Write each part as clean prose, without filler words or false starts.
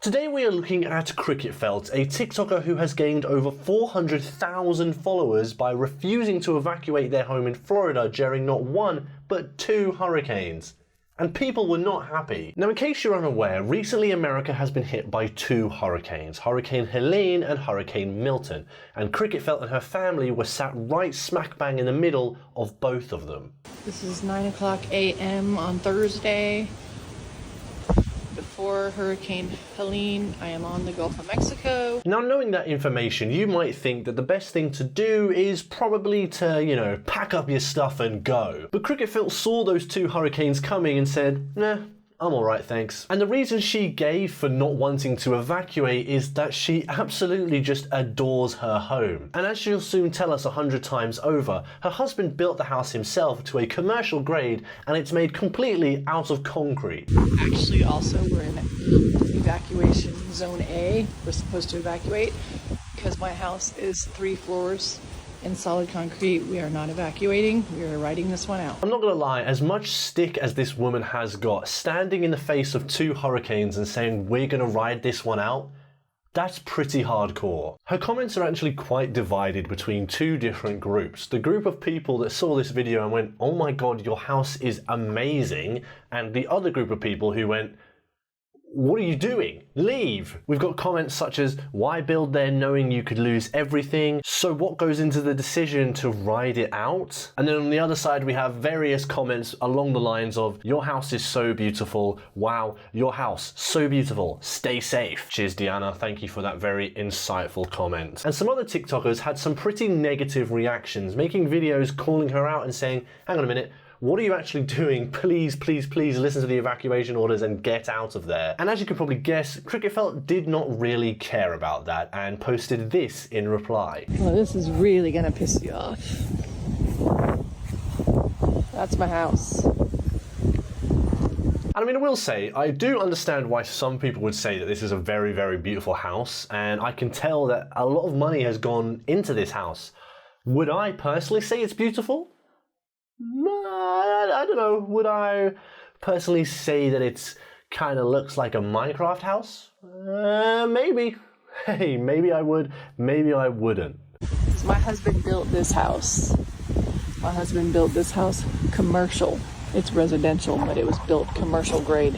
Today we are looking at Cricket Felt, a TikToker who has gained over 400,000 followers by refusing to evacuate their home in Florida during not one, but 2 hurricanes. And people were not happy. Now, in case you're unaware, recently America has been hit by 2 hurricanes, Hurricane Helene and Hurricane Milton, and Cricket Felt and her family were sat right smack bang in the middle of both of them. This is 9:00 a.m. on Thursday. Before Hurricane Helene, I am on the Gulf of Mexico. Now, knowing that information, you might think that the best thing to do is probably to, pack up your stuff and go. But Cricket Felt saw those 2 hurricanes coming and said, nah, I'm alright, thanks. And the reason she gave for not wanting to evacuate is that she absolutely just adores her home. And as she'll soon tell us 100 times over, her husband built the house himself to a commercial grade and it's made completely out of concrete. Actually, also, we're in evacuation zone A. We're supposed to evacuate because my house is 3 floors in solid concrete. We are not evacuating. We are riding this one out. I'm not gonna lie, as much stick as this woman has got, standing in the face of 2 hurricanes and saying we're gonna ride this one out, that's pretty hardcore. Her comments are actually quite divided between 2 different groups. The group of people that saw this video and went, oh my god, your house is amazing, and the other group of people who went, what are you doing? Leave! We've got comments such as, why build there knowing you could lose everything? So what goes into the decision to ride it out? And then on the other side we have various comments along the lines of, your house is so beautiful, wow, your house, so beautiful, stay safe. Cheers Deanna, thank you for that very insightful comment. And some other TikTokers had some pretty negative reactions, making videos calling her out and saying, hang on a minute, what are you actually doing? Please, please, please listen to the evacuation orders and get out of there. And as you can probably guess, Cricket Felt did not really care about that and posted this in reply. Well, this is really gonna piss you off. That's my house. And I mean, I will say, I do understand why some people would say that this is a very, very beautiful house, and I can tell that a lot of money has gone into this house. Would I personally say it's beautiful? I don't know. Would I personally say that it's kind of looks like a Minecraft house? Maybe. Hey, maybe I would, maybe I wouldn't. So my husband built this house. My husband built this house commercial. It's residential, but it was built commercial grade.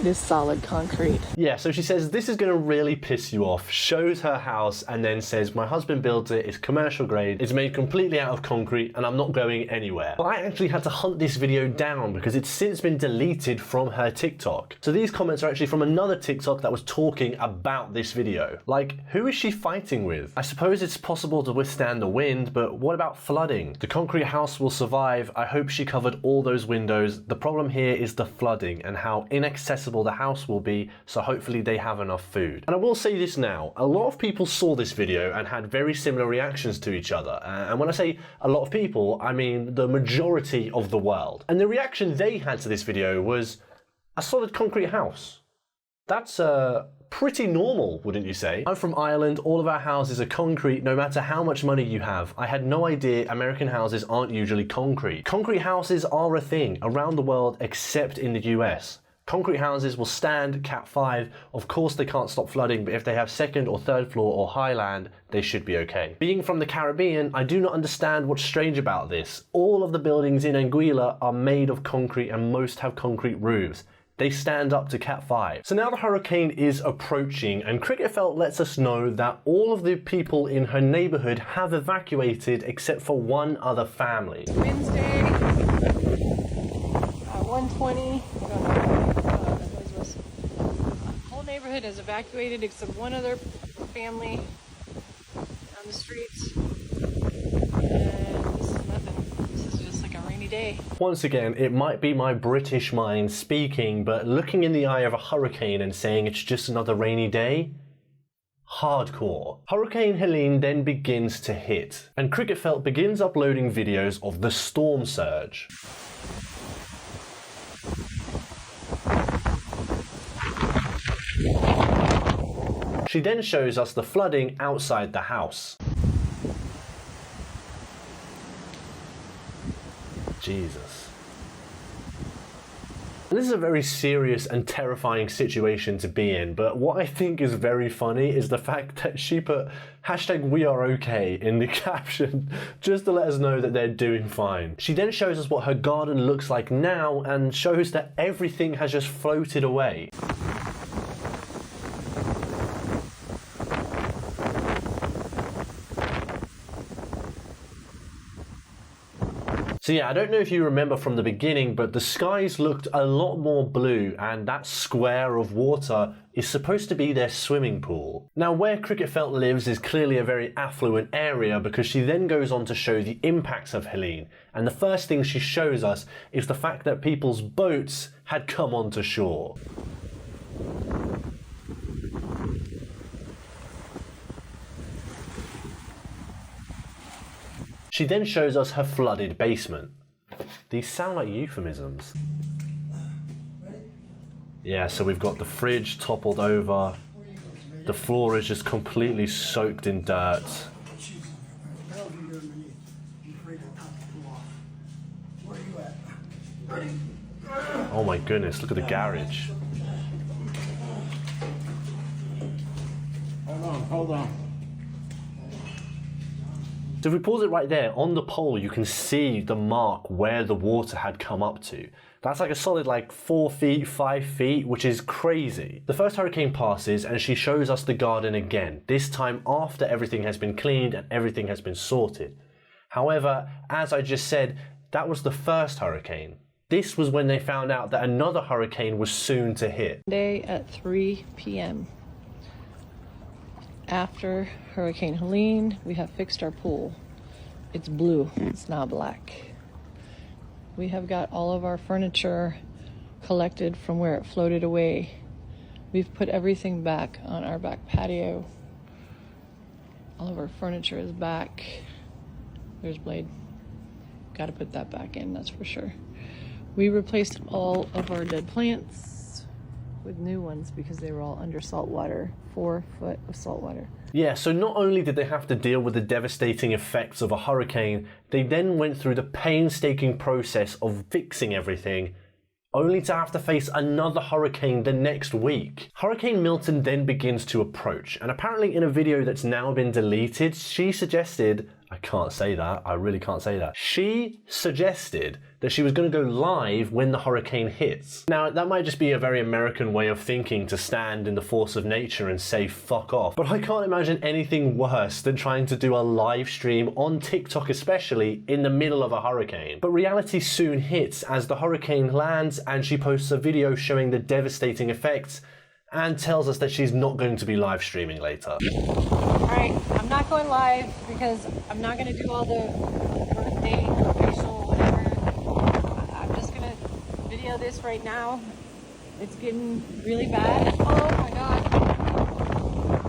It is solid concrete. Yeah, so she says this is gonna really piss you off, shows her house and then says my husband built it, it's commercial grade, it's made completely out of concrete and I'm not going anywhere. But I actually had to hunt this video down because it's since been deleted from her TikTok. So these comments are actually from another TikTok that was talking about this video. Like, who is she fighting with? I suppose it's possible to withstand the wind, but what about flooding? The concrete house will survive. I hope she covered all those windows. The problem here is the flooding and how inaccessible the house will be, so hopefully they have enough food. And I will say this now, a lot of people saw this video and had very similar reactions to each other. And when I say a lot of people, I mean the majority of the world. And the reaction they had to this video was, a solid concrete house. That's pretty normal, wouldn't you say? I'm from Ireland, all of our houses are concrete no matter how much money you have. I had no idea American houses aren't usually concrete. Concrete houses are a thing around the world except in the US. Concrete houses will stand Cat 5. Of course they can't stop flooding, but if they have 2nd or 3rd floor or high land, they should be okay. Being from the Caribbean, I do not understand what's strange about this. All of the buildings in Anguilla are made of concrete and most have concrete roofs. They stand up to Cat 5. So now the hurricane is approaching and Cricket Felt lets us know that all of the people in her neighborhood have evacuated except for one other family. It's Wednesday, 1:20. Neighborhood has evacuated except one other family on the streets, and this is nothing. This is just like a rainy day. Once again, it might be my British mind speaking, but looking in the eye of a hurricane and saying it's just another rainy day? Hardcore. Hurricane Helene then begins to hit, and Cricket Felt begins uploading videos of the storm surge. She then shows us the flooding outside the house. Jesus. This is a very serious and terrifying situation to be in, but what I think is very funny is the fact that she put #WeAreOK in the caption just to let us know that they're doing fine. She then shows us what her garden looks like now and shows that everything has just floated away. So yeah, I don't know if you remember from the beginning, but the skies looked a lot more blue, and that square of water is supposed to be their swimming pool. Now, where Cricketfelt lives is clearly a very affluent area, because she then goes on to show the impacts of Helene, and the first thing she shows us is the fact that people's boats had come onto shore. She then shows us her flooded basement. These sound like euphemisms. Yeah, so we've got the fridge toppled over. The floor is just completely soaked in dirt. Oh my goodness, look at the garage. Hold on. So if we pause it right there, on the pole you can see the mark where the water had come up to. That's like a solid 4 feet, 5 feet, which is crazy. The first hurricane passes and she shows us the garden again, this time after everything has been cleaned and everything has been sorted. However, as I just said, that was the first hurricane. This was when they found out that another hurricane was soon to hit. Today at 3 p.m. After Hurricane Helene, we have fixed our pool. It's blue, it's not black. We have got all of our furniture collected from where it floated away. We've put everything back on our back patio. All of our furniture is back. There's Blade. Got to put that back in, that's for sure. We replaced all of our dead plants with new ones because they were all under salt water, 4 foot of salt water. Yeah, so not only did they have to deal with the devastating effects of a hurricane, they then went through the painstaking process of fixing everything, only to have to face another hurricane the next week. Hurricane Milton then begins to approach, and apparently in a video that's now been deleted, she suggested, I can't say that, I really can't say that. She suggested that she was going to go live when the hurricane hits. Now, that might just be a very American way of thinking, to stand in the force of nature and say fuck off, but I can't imagine anything worse than trying to do a live stream on TikTok, especially in the middle of a hurricane. But reality soon hits as the hurricane lands and she posts a video showing the devastating effects and tells us that she's not going to be live streaming later. Alright, I'm not going live because I'm not going to do all the birthday, facial, whatever. I'm just going to video this right now. It's getting really bad. Oh my god.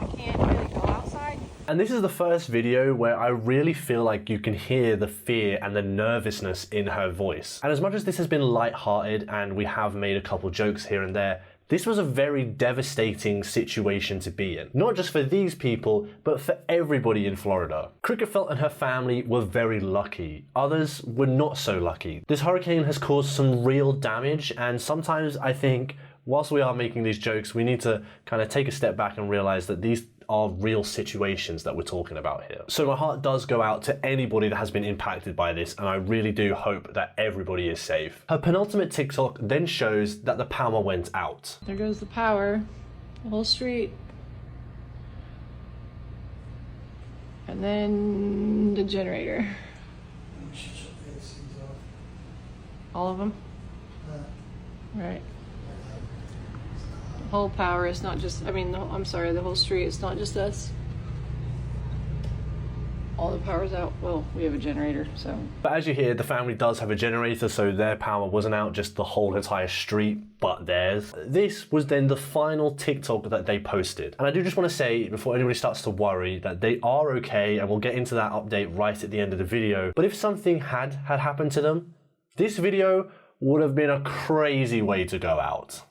I can't really go outside. And this is the first video where I really feel like you can hear the fear and the nervousness in her voice. And as much as this has been light-hearted and we have made a couple jokes here and there, this was a very devastating situation to be in. Not just for these people, but for everybody in Florida. Cricketfelt and her family were very lucky. Others were not so lucky. This hurricane has caused some real damage, and sometimes I think, whilst we are making these jokes, we need to kind of take a step back and realize that these are real situations that we're talking about here. So my heart does go out to anybody that has been impacted by this, and I really do hope that everybody is safe. Her penultimate TikTok then shows that the power went out. There goes the power, the whole street. And then the generator. All of them? Right. The whole power, it's not just, I'm sorry, the whole street, it's not just us. All the power's out. Well, we have a generator, so. But as you hear, the family does have a generator, so their power wasn't out, just the whole entire street, but theirs. This was then the final TikTok that they posted. And I do just want to say, before anybody starts to worry, that they are okay, and we'll get into that update right at the end of the video. But if something had happened to them, this video would have been a crazy way to go out.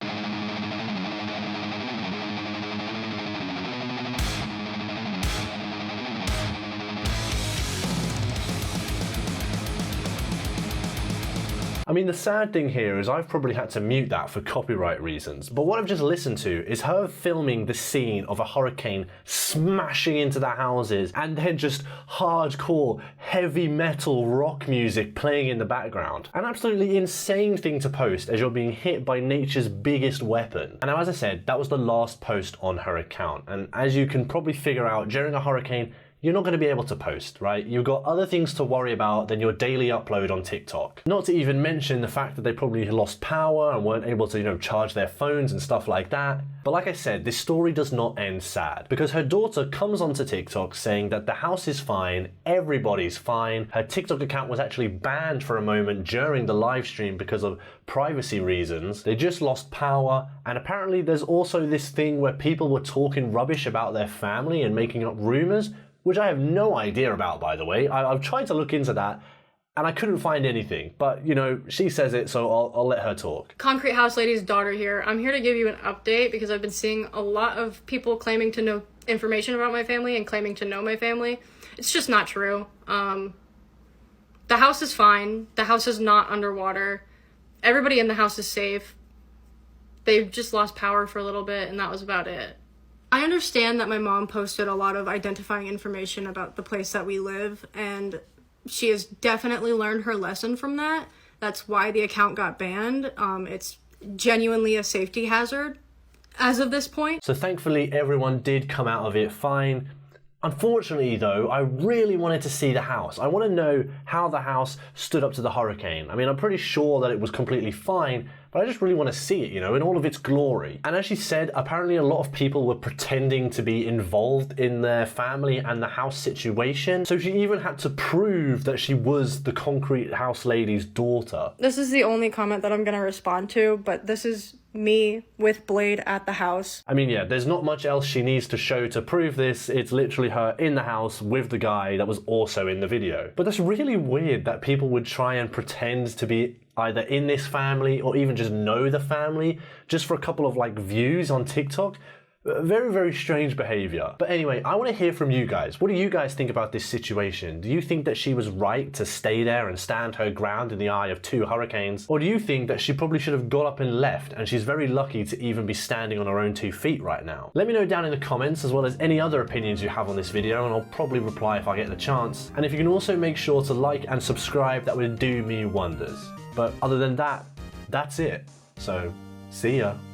I mean, the sad thing here is I've probably had to mute that for copyright reasons, but what I've just listened to is her filming the scene of a hurricane smashing into the houses and then just hardcore heavy metal rock music playing in the background. An absolutely insane thing to post as you're being hit by nature's biggest weapon. And now, as I said, that was the last post on her account, and as you can probably figure out, during a hurricane, you're not going to be able to post, right? You've got other things to worry about than your daily upload on TikTok. Not to even mention the fact that they probably lost power and weren't able to, charge their phones and stuff like that. But like I said, this story does not end sad, because her daughter comes onto TikTok saying that the house is fine, everybody's fine. Her TikTok account was actually banned for a moment during the live stream because of privacy reasons. They just lost power, and apparently there's also this thing where people were talking rubbish about their family and making up rumors, which I have no idea about, by the way. I've tried to look into that, and I couldn't find anything. But, she says it, so I'll let her talk. Concrete House Lady's daughter here. I'm here to give you an update because I've been seeing a lot of people claiming to know information about my family and claiming to know my family. It's just not true. The house is fine. The house is not underwater. Everybody in the house is safe. They've just lost power for a little bit, and that was about it. I understand that my mom posted a lot of identifying information about the place that we live, and she has definitely learned her lesson from that. That's why the account got banned. It's genuinely a safety hazard as of this point. So thankfully everyone did come out of it fine. Unfortunately though, I really wanted to see the house. I want to know how the house stood up to the hurricane. I mean, I'm pretty sure that it was completely fine, but I just really want to see it, in all of its glory. And as she said, apparently a lot of people were pretending to be involved in their family and the house situation. So she even had to prove that she was the Concrete House Lady's daughter. This is the only comment that I'm going to respond to, but this is me with Blade at the house. I mean, yeah, there's not much else she needs to show to prove this. It's literally her in the house with the guy that was also in the video. But that's really weird that people would try and pretend to be either in this family or even just know the family just for a couple of views on TikTok. Very, very strange behavior. But anyway, I want to hear from you guys. What do you guys think about this situation? Do you think that she was right to stay there and stand her ground in the eye of 2 hurricanes? Or do you think that she probably should have got up and left, and she's very lucky to even be standing on her own 2 feet right now? Let me know down in the comments, as well as any other opinions you have on this video, and I'll probably reply if I get the chance. And if you can also make sure to like and subscribe, that would do me wonders. But other than that, that's it. So, see ya.